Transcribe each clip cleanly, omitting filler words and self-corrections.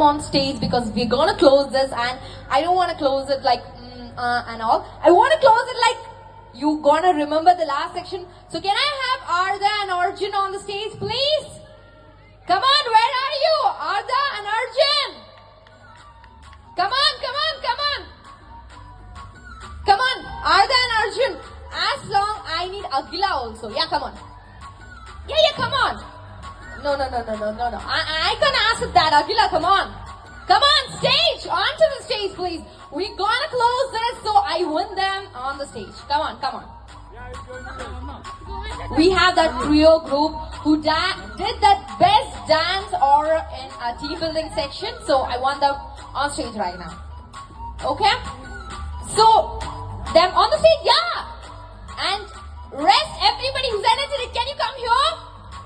on stage because we're gonna close this, and I don't want to close it like and all. I want to close it like you gonna remember the last section. So can I have Arda and Arjun on the stage, please? Come on, where are you, Arda and Arjun? Come on, come on, come on, come on, Arda and Arjun. As long I need Akhila also. Yeah, come on. Yeah, come on. No. I can't ask that. Akhila, come on. Come on, stage. Onto the stage, please. We're gonna close this, so I want them on the stage. Come on. We have that trio group who did that best dance or in a team building section. So I want them on stage right now. Okay? So, them on the stage, yeah. And rest, everybody who's energetic, can you come here?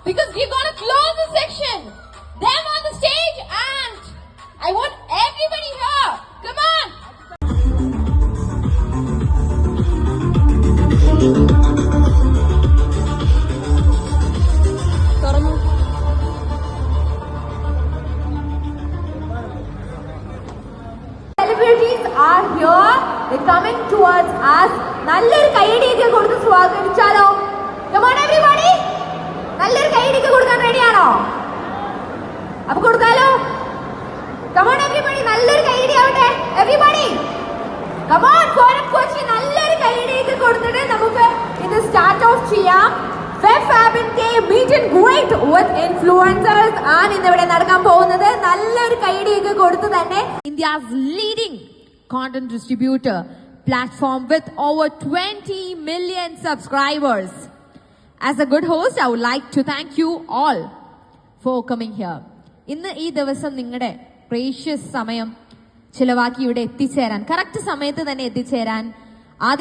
Because we're gonna close the section. Them on the stage, and I want everybody here. Come on. Celebrities are here. They're coming towards us. നല്ലൊരു കൈയടിയൊക്കെ കൊടുത്ത് സ്വാഗതിച്ചാലോ? Come on everybody. നല്ലൊരു കൈയടിയൊക്കെ കൊടുക്കാൻ റെഡിയാണോ? അപ്പൊ കൊടുക്കാലോ? Come on everybody. നല്ലൊരു കൈയടി ആവട്ടെ. Everybody. Come on, forum coach നല്ലൊരു കൈയടിയൊക്കെ കൊടുത്തിട്ട് നമുക്ക് ഇത് സ്റ്റാർട്ട് ഓഫ് ചെയ്യാം. Fabinke meet and greet with influencers ആണ് ഇന്നിവിടെ നടക്കാൻ പോകുന്നത്. നല്ലൊരു കൈയടിയൊക്കെ കൊടുത്ത് തന്നെ India's leading content distributor platform with over 20 million subscribers. As a good host, I would like to thank you all for coming here. ഇന്ന് ഈ ദിവസം നിങ്ങളുടെ precious സമയം ചിലവാക്കി ഇവിടെ എത്തിച്ചേരാൻ, കറക്റ്റ് സമയത്ത് തന്നെ എത്തിച്ചേരാൻ ആദ്യം